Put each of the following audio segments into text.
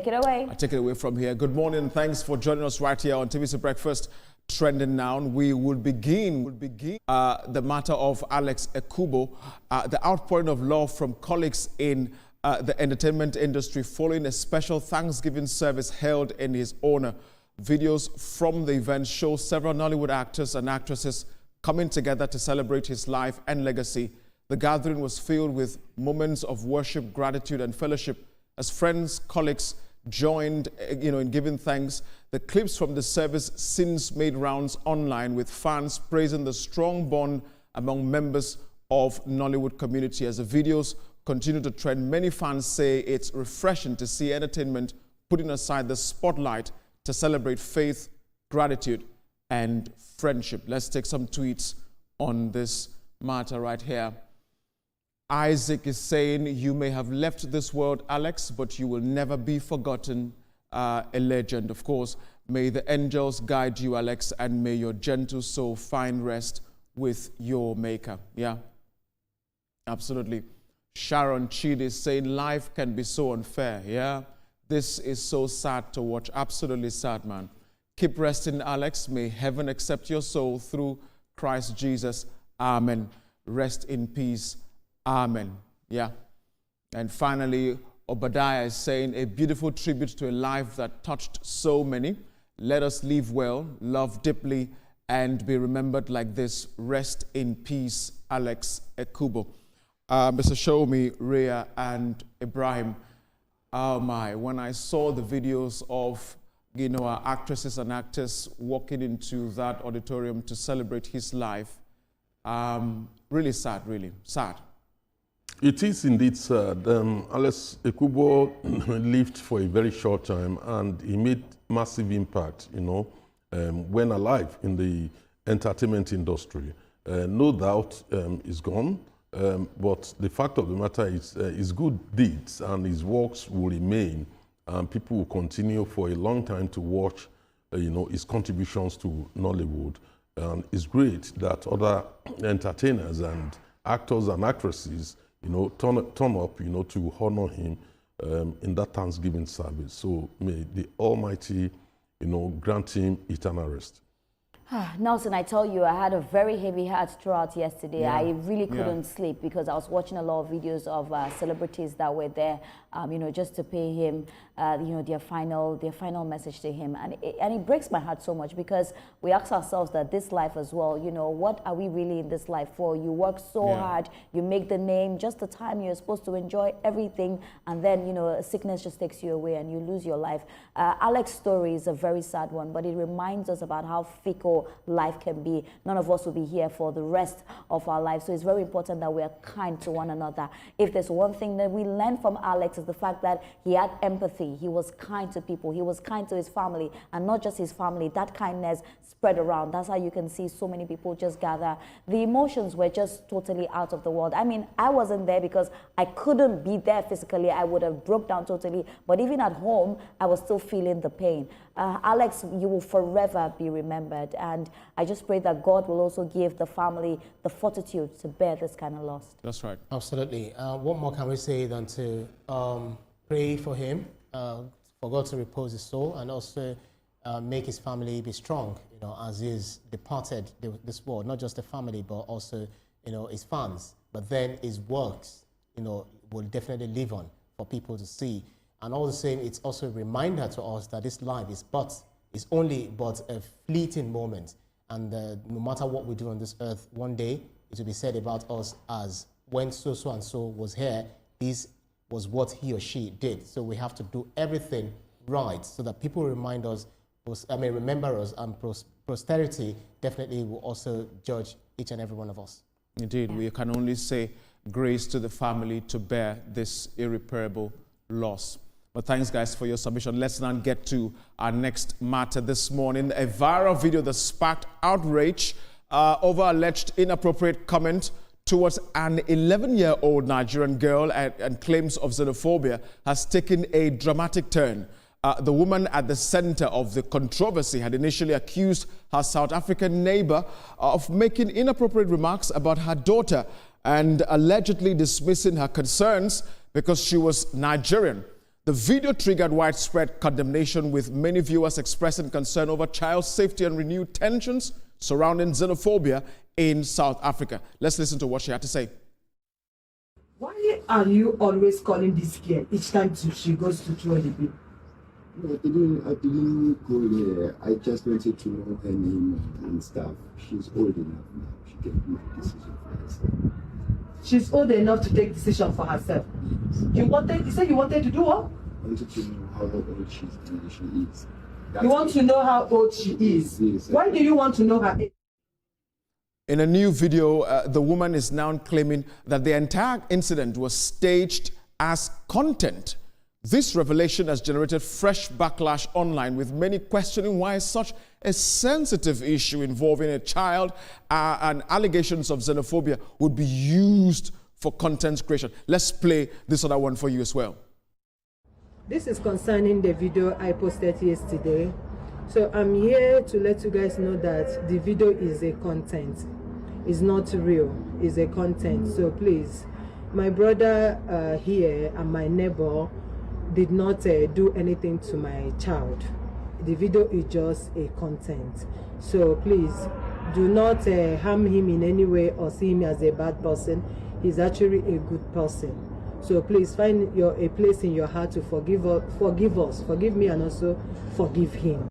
Take it away. I take it away from here. Good morning and thanks for joining us right here on TVC Breakfast. Trending now. We will begin the matter of Alexx Ekubo, the outpouring of love from colleagues in the entertainment industry following a special Thanksgiving service held in his honor. Videos from the event show several Nollywood actors and actresses coming together to celebrate his life and legacy. The gathering was filled with moments of worship, gratitude, and fellowship as friends, colleagues joined, in giving thanks. The clips from the service since made rounds online with fans praising the strong bond among members of Nollywood community. As the videos continue to trend, many fans say it's refreshing to see entertainment putting aside the spotlight to celebrate faith, gratitude, and friendship. Let's take some tweets on this matter right here. Isaac is saying, you may have left this world, Alex, but you will never be forgotten. A legend, of course. May the angels guide you, Alex, and may your gentle soul find rest with your maker. Yeah, absolutely. Sharon Chidi is saying, life can be so unfair. Yeah, this is so sad to watch. Absolutely sad, man. Keep resting, Alex. May heaven accept your soul through Christ Jesus. Amen. Rest in peace. Amen. Yeah. And finally, Obadiah is saying, a beautiful tribute to a life that touched so many. Let us live well, love deeply, and be remembered like this. Rest in peace, Alexx Ekubo. Mr. Shomi, Rhea, and Ibrahim. Oh my, when I saw the videos of, our actresses and actors walking into that auditorium to celebrate his life, really sad, really sad. It is indeed sad. Alexx Ekubo lived for a very short time and he made massive impact, when alive in the entertainment industry. No doubt he's gone, but the fact of the matter is his good deeds and his works will remain, and people will continue for a long time to watch, his contributions to Nollywood. And it's great that other entertainers and actors and actresses turn up, to honor him in that Thanksgiving service. So may the Almighty, grant him eternal rest. Nelson, I tell you, I had a very heavy heart throughout yesterday. Yeah. I really couldn't sleep because I was watching a lot of videos of celebrities that were there, just to pay him, their final message to him. And it breaks my heart so much because we ask ourselves that this life as well, what are we really in this life for? You work so hard, you make the name, just the time you're supposed to enjoy everything, and then, a sickness just takes you away and you lose your life. Alex's story is a very sad one, but it reminds us about how fickle life can be. None of us will be here for the rest of our lives, so it's very important that we are kind to one another. If there's one thing that we learn from Alexx is the fact that he had empathy. He was kind to people. He was kind to his family, and not just his family. That kindness spread around. That's how you can see so many people just gather. The emotions were just totally out of the world. I mean, I wasn't there because I couldn't be there physically. I would have broke down totally. But even at home, I was still feeling the pain. Alexx, you will forever be remembered. And I just pray that God will also give the family the fortitude to bear this kind of loss. That's right. Absolutely. What more can we say than to pray for him, for God to repose his soul, and also make his family be strong, as he's departed this world, not just the family, but also, his fans. But then his works, will definitely live on for people to see. And all the same, it's also a reminder to us that this life is only but a fleeting moment. And no matter what we do on this earth, one day it will be said about us as when so and so was here, this was what he or she did. So we have to do everything right so that people remember us, and posterity definitely will also judge each and every one of us. Indeed, we can only say grace to the family to bear this irreparable loss. But thanks, guys, for your submission. Let's now get to our next matter this morning. A viral video that sparked outrage over alleged inappropriate comment towards an 11-year-old Nigerian girl and claims of xenophobia has taken a dramatic turn. The woman at the center of the controversy had initially accused her South African neighbor of making inappropriate remarks about her daughter and allegedly dismissing her concerns because she was Nigerian. The video triggered widespread condemnation, with many viewers expressing concern over child safety and renewed tensions surrounding xenophobia in South Africa. Let's listen to what she had to say. Why are you always calling this girl each time she goes to throw the baby? No, I didn't go there. I just wanted to know her name and stuff. She's old enough now. She can make a decision for herself. She's old enough to take decision for herself. You said you wanted to do what? I wanted to know how old she is. You want to know how old she is? Yes. Why do you want to know her age? In a new video, the woman is now claiming that the entire incident was staged as content. This revelation has generated fresh backlash online, with many questioning why such a sensitive issue involving a child and allegations of xenophobia would be used for content creation. Let's play this other one for you as well. This is concerning the video I posted yesterday. So I'm here to let you guys know that the video is a content. It's not real, it's a content. So please, my brother here and my neighbor did not do anything to my child. The video is just a content. So please, do not harm him in any way or see him as a bad person. He's actually a good person. So please find a place in your heart to forgive us, forgive me, and also forgive him.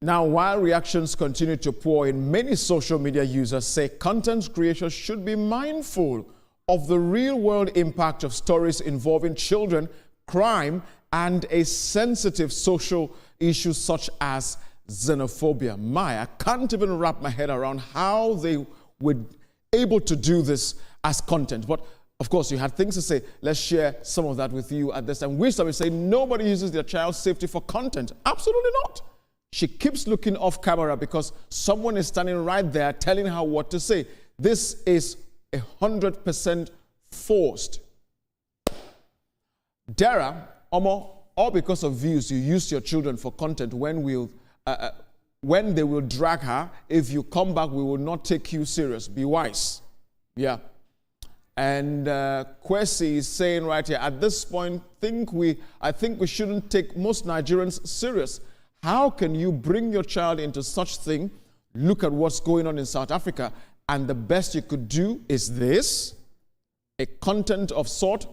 Now, while reactions continue to pour in, many social media users say content creators should be mindful of the real-world impact of stories involving children, crime, and a sensitive social issue such as xenophobia. I can't even wrap my head around how they were able to do this as content. But of course, you had things to say. Let's share some of that with you at this time. Wisdom is saying nobody uses their child's safety for content. Absolutely not. She keeps looking off camera because someone is standing right there telling her what to say. This is 100% forced. Dara, Omo, all because of views, you use your children for content. When they will drag her, if you come back, we will not take you serious. Be wise. Yeah. And Kwesi is saying right here, at this point, I think we shouldn't take most Nigerians serious. How can you bring your child into such thing? Look at what's going on in South Africa, and the best you could do is this, a content of sort.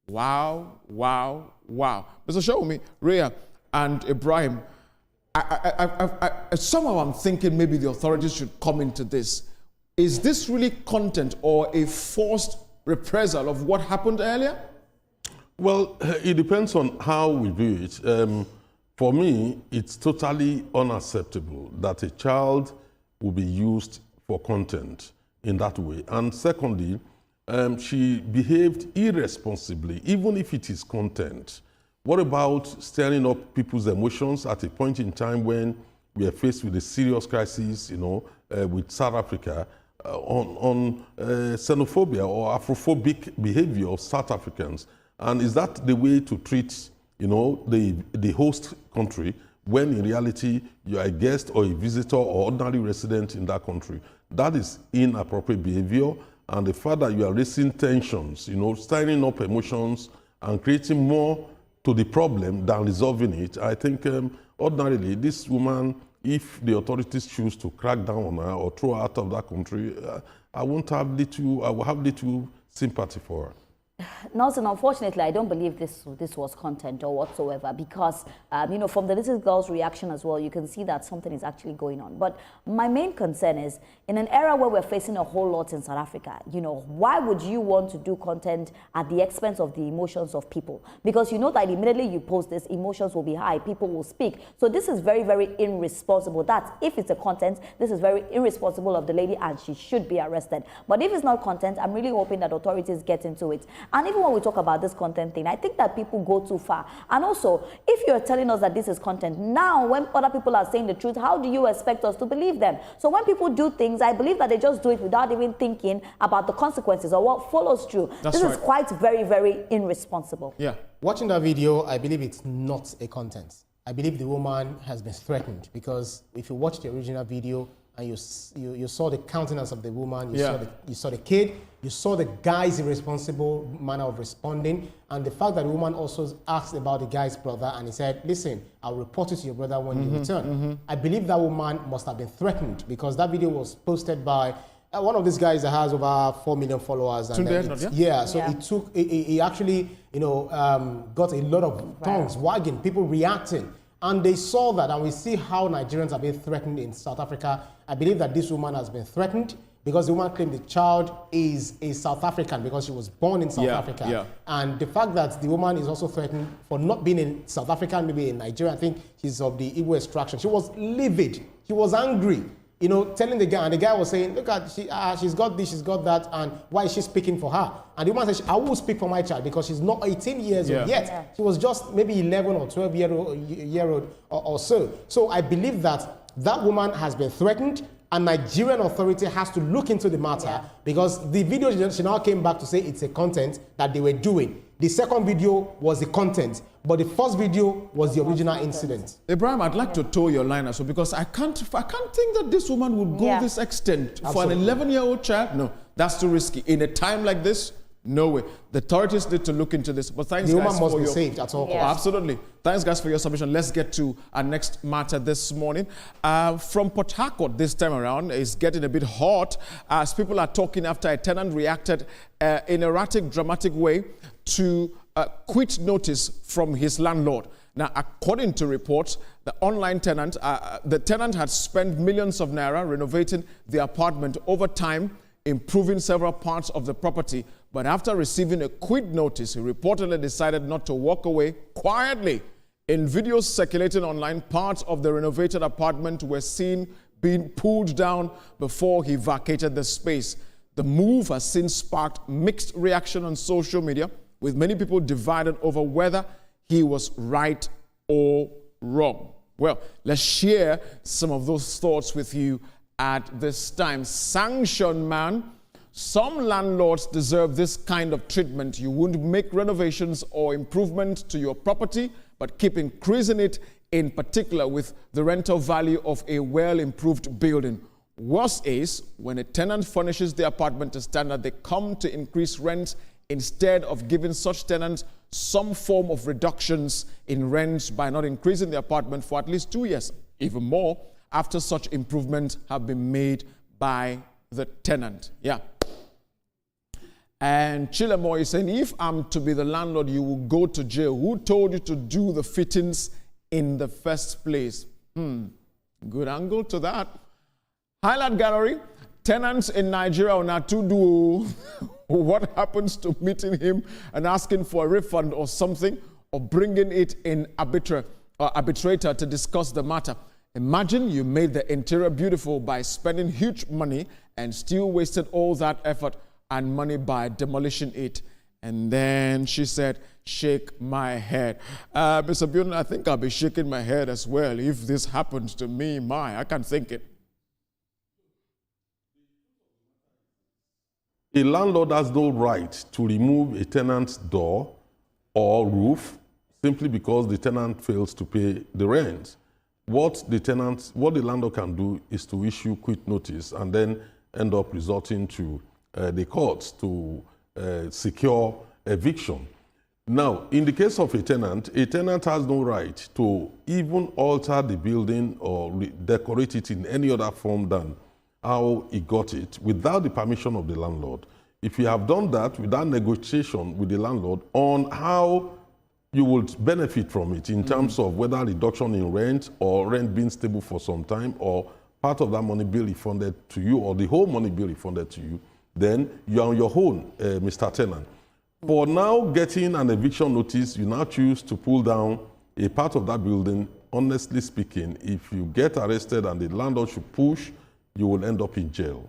Wow, wow, wow. Mr. Showomi, Rhea, and Ibrahim, somehow I'm thinking maybe the authorities should come into this. Is this really content or a forced reprisal of what happened earlier? Well, it depends on how we view it. For me, it's totally unacceptable that a child will be used for content in that way. And secondly, she behaved irresponsibly, even if it is content. What about stirring up people's emotions at a point in time when we are faced with a serious crisis, with South Africa, on xenophobia or Afrophobic behavior of South Africans? And is that the way to treat the host country, when in reality you are a guest or a visitor or ordinary resident in that country? That is inappropriate behavior, and the fact that you are raising tensions, stirring up emotions and creating more to the problem than resolving it. I think ordinarily this woman, if the authorities choose to crack down on her or throw her out of that country, I will have little sympathy for her. Nelson, unfortunately, I don't believe this was content or whatsoever, because, from the little girl's reaction as well, you can see that something is actually going on. But my main concern is, in an era where we're facing a whole lot in South Africa, why would you want to do content at the expense of the emotions of people? Because you know that immediately you post this, emotions will be high, people will speak. So this is very, very irresponsible. That if it's a content, this is very irresponsible of the lady, and she should be arrested. But if it's not content, I'm really hoping that authorities get into it. And even when we talk about this content thing, I think that people go too far. And also, if you're telling us that this is content, now when other people are saying the truth, how do you expect us to believe them? So when people do things, I believe that they just do it without even thinking about the consequences or what follows through. This is quite very, very irresponsible. Yeah. Watching that video, I believe it's not a content. I believe the woman has been threatened, because if you watch the original video, and you saw the countenance of the woman, Yeah. you saw the kid, you saw the guy's irresponsible manner of responding, and the fact that the woman also asked about the guy's brother, and he said, listen, I'll report it to your brother when you return. I believe that woman must have been threatened, because that video was posted by one of these guys that has over 4 million followers. And so he actually, got a lot of tongues wagging, people reacting. And they saw that, and we see how Nigerians are being threatened in South Africa. I believe that this woman has been threatened because the woman claimed the child is a South African because she was born in South Africa. Yeah. And the fact that the woman is also threatened for not being in South Africa, maybe in Nigeria, I think she's of the Igbo extraction. She was livid. She was angry. Telling the guy, and the guy was saying, look at, she's got this, she's got that, and why is she speaking for her? And the woman said, I will speak for my child because she's not 18 years old yet. Yeah. She was just maybe 11 or 12 year old or so. So I believe that that woman has been threatened, and Nigerian authority has to look into the matter because the video, she now came back to say it's a content that they were doing. The second video was the content, but the first video was the original incident. Ibrahim, I'd like to toe your line also because I can't think that this woman would go this extent for an 11-year-old child. No, that's too risky. In a time like this, no way. The authorities need to look into this. But thanks, the guys, woman must be saved at all costs. Oh, absolutely. Thanks, guys, for your submission. Let's get to our next matter this morning. From Port Harcourt this time around, it's getting a bit hot as people are talking after a tenant reacted in a erratic, dramatic way to a quit notice from his landlord. Now, according to reports, the online tenant, the tenant had spent millions of naira renovating the apartment over time, improving several parts of the property. But after receiving a quit notice, he reportedly decided not to walk away quietly. In videos circulating online, parts of the renovated apartment were seen being pulled down before he vacated the space. The move has since sparked mixed reaction on social media, with many people divided over whether he was right or wrong. Well, let's share some of those thoughts with you at this time. Sanction man, some landlords deserve this kind of treatment. You wouldn't make renovations or improvement to your property, but keep increasing it, in particular with the rental value of a well-improved building. Worse is, when a tenant furnishes the apartment to standard, they come to increase rent instead of giving such tenants some form of reductions in rents by not increasing the apartment for at least 2 years, even more after such improvements have been made by the tenant. Yeah. And Chilemo is saying, if I'm to be the landlord, you will go to jail. Who told you to do the fittings in the first place? Good angle to that. Highlight gallery. Tenants in Nigeria are not to do. What happens to meeting him and asking for a refund or something, or bringing it in arbitrator to discuss the matter? Imagine you made the interior beautiful by spending huge money and still wasted all that effort and money by demolishing it. And then she said, shake my head. Mr. Buren, I think I'll be shaking my head as well if this happens to me. I can't think it. A landlord has no right to remove a tenant's door or roof simply because the tenant fails to pay the rent. What the landlord can do is to issue quit notice and then end up resorting to the courts to secure eviction. Now, in the case of a tenant has no right to even alter the building or decorate it in any other form than how he got it without the permission of the landlord. If you have done that without negotiation with the landlord on how you would benefit from it in terms of whether reduction in rent or rent being stable for some time or part of that money being refunded to you or the whole money being refunded to you, then you're on your own, Mr. Tenant. For now getting an eviction notice, you now choose to pull down a part of that building. Honestly speaking, if you get arrested and the landlord should push, you will end up in jail.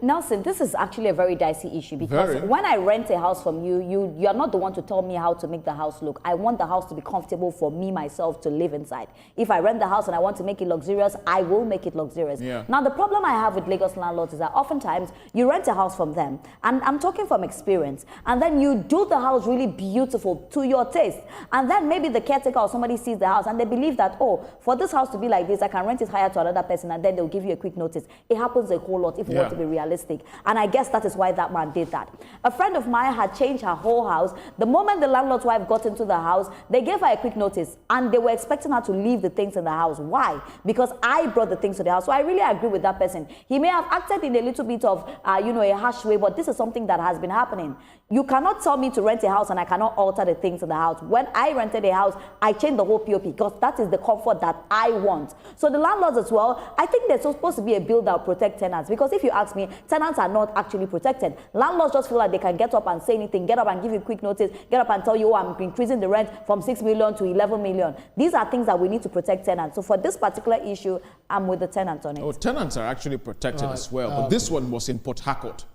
Nelson, this is actually a very dicey issue because when I rent a house from you, you are not the one to tell me how to make the house look. I want the house to be comfortable for me, myself, to live inside. If I rent the house and I want to make it luxurious, I will make it luxurious. Yeah. Now, the problem I have with Lagos landlords is that oftentimes you rent a house from them, and I'm talking from experience, and then you do the house really beautiful to your taste, and then maybe the caretaker or somebody sees the house and they believe that, oh, for this house to be like this, I can rent it higher to another person, and then they'll give you a quick notice. It happens a whole lot if you want to be realistic. And I guess that is why that man did that. A friend of mine had changed her whole house. The moment the landlord's wife got into the house, they gave her a quick notice and they were expecting her to leave the things in the house. Why? Because I brought the things to the house. So I really agree with that person. He may have acted in a little bit of, a harsh way, but this is something that has been happening. You cannot tell me to rent a house and I cannot alter the things in the house. When I rented a house, I changed the whole POP because that is the comfort that I want. So the landlords as well, I think there's supposed to be a bill that will protect tenants, because if you ask me, tenants are not actually protected. Landlords just feel like they can get up and say anything, get up and give you a quick notice, get up and tell you, oh, I'm increasing the rent from 6 million to 11 million. These are things that we need to protect tenants. So for this particular issue, I'm with the tenants on it. Oh, tenants are actually protected as well, but this one was in Port Harcourt.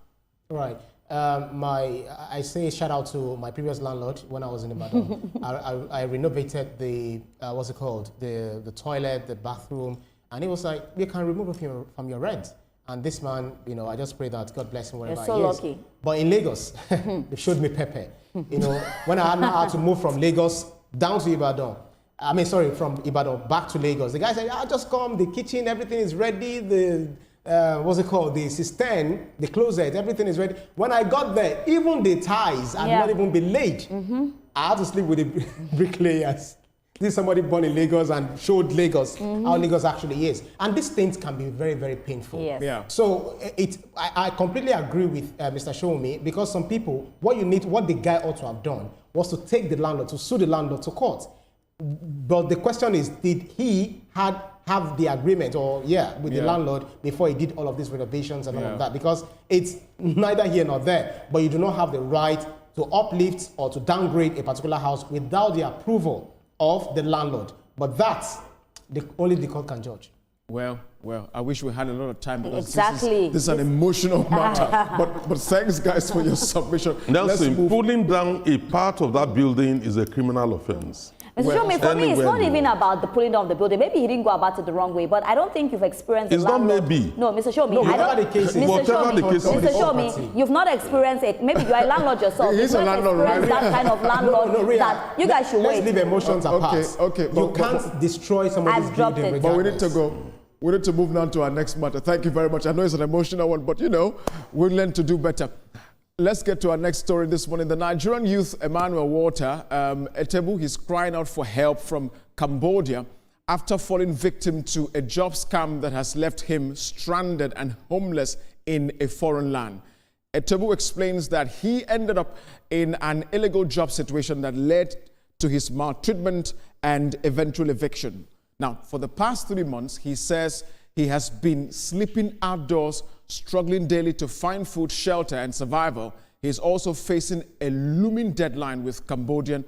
Right. I say shout out to my previous landlord when I was in Ibadan. I renovated the what's it called, the toilet, the bathroom, and he was like, you can remove it from your rent. And this man, I just pray that God bless him wherever You're so he is. lucky. But in Lagos, they showed me pepper. When I had to move from Lagos down to Ibadan, from Ibadan back to Lagos, the guy said, just come, the kitchen, everything is ready, the what's it called, the cistern, the closet, everything is ready. When I got there, even the ties had not even been laid. I had to sleep with the bricklayers. This is somebody born in Lagos and showed Lagos how Lagos actually is. And these things can be very, very painful. Yes. Yeah. So I completely agree with Mr. Shomi, because some people, what the guy ought to have done was to take the landlord, to sue the landlord to court. But the question is, did he have the agreement with the landlord before he did all of these renovations and all of that? Because it's neither here nor there, but you do not have the right to uplift or to downgrade a particular house without the approval of the landlord. But that's only the court can judge. Well, I wish we had a lot of time, because exactly. this is an emotional matter. but thanks, guys, for your submission. Nelson, pulling down a part of that building is a criminal offense. Mr. Shomi, for me, it's not even about the pulling down of the building. Maybe he didn't go about it the wrong way, but I don't think you've experienced It's not maybe. No, Mr. Shomi, Mr. Shomi, you've not experienced it. Maybe you're a landlord yourself. He's a landlord, right? That kind of landlord that you guys should wait. Let's leave emotions apart. Okay. You can't destroy somebody's building regardless. But we need to go. We need to move now to our next matter. Thank you very much. I know it's an emotional one, but we'll learn to do better. Let's get to our next story this morning. The Nigerian youth, Emmanuel Walter Etebu, he's crying out for help from Cambodia after falling victim to a job scam that has left him stranded and homeless in a foreign land. Etebu explains that he ended up in an illegal job situation that led to his maltreatment and eventual eviction. Now, for the past 3 months, he says he has been sleeping outdoors, struggling daily to find food, shelter, and survival. He's also facing a looming deadline with Cambodian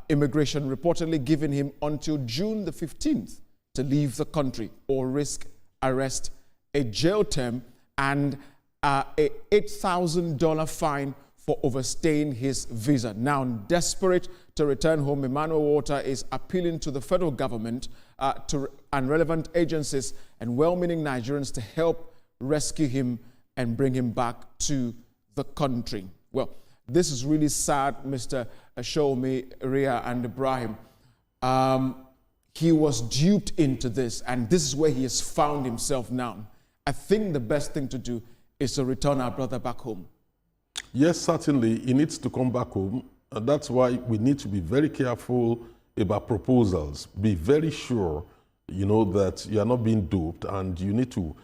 immigration, reportedly giving him until June the 15th to leave the country or risk arrest, a jail term, and a $8,000 fine for overstaying his visa. Now, desperate to return home, Emmanuel Walter is appealing to the federal government and relevant agencies and well-meaning Nigerians to help rescue him and bring him back to the country. Well, this is really sad, Mr. Shomi, Ria, and Ibrahim. He was duped into this, and this is where he has found himself now. I think the best thing to do is to return our brother back home. Yes, certainly, he needs to come back home. And that's why we need to be very careful about proposals. Be very sure, that you are not being duped, and you need to,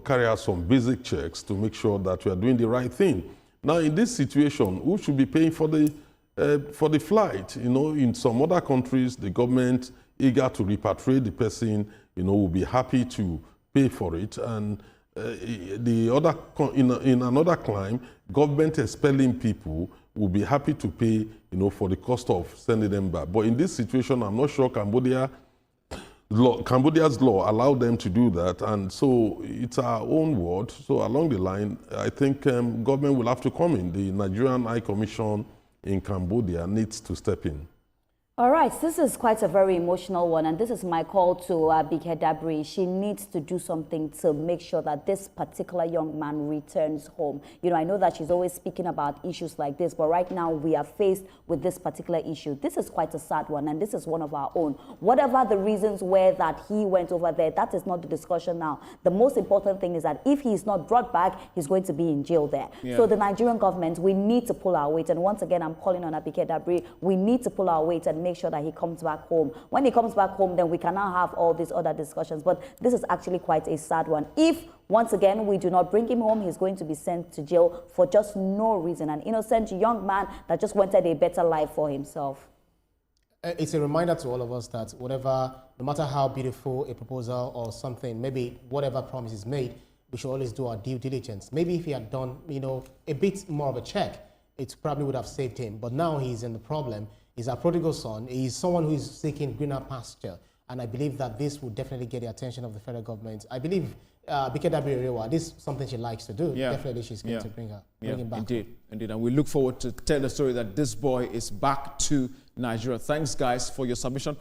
carry out some basic checks to make sure that you are doing the right thing. Now, in this situation, who should be paying for the flight? In some other countries, the government, eager to repatriate the person, will be happy to pay for it. And in another clime, government expelling people will be happy to pay, for the cost of sending them back. But in this situation, I'm not sure Cambodia Cambodia's law allowed them to do that, and so it's our own word. So along the line, I think government will have to come in. The Nigerian High Commission in Cambodia needs to step in. All right, this is quite a very emotional one, and this is my call to Abike Dabiri. She needs to do something to make sure that this particular young man returns home. You know, I know that she's always speaking about issues like this, but right now we are faced with this particular issue. This is quite a sad one, and this is one of our own. Whatever the reasons were that he went over there, that is not the discussion now. The most important thing is that if he is not brought back, he's going to be in jail there. Yeah. So the Nigerian government, we need to pull our weight, and once again, I'm calling on Abike Dabiri. We need to pull our weight and make sure that he comes back home. When he comes back home, then we can now have all these other discussions. But this is actually quite a sad one. If, once again, we do not bring him home, he's going to be sent to jail for just no reason. An innocent young man that just wanted a better life for himself. It's a reminder to all of us that whatever, no matter how beautiful a proposal or something, maybe whatever promise is made, we should always do our due diligence. Maybe if he had done, you know, a bit more of a check, it probably would have saved him. But now he's in the problem. He's a prodigal son. He's someone who is seeking greener pasture. And I believe that this will definitely get the attention of the federal government. I believe Abike Dabiri, this is something she likes to do. Yeah. Definitely she's going to bring him back. Indeed. And we look forward to tell the story that this boy is back to Nigeria. Thanks, guys, for your submission.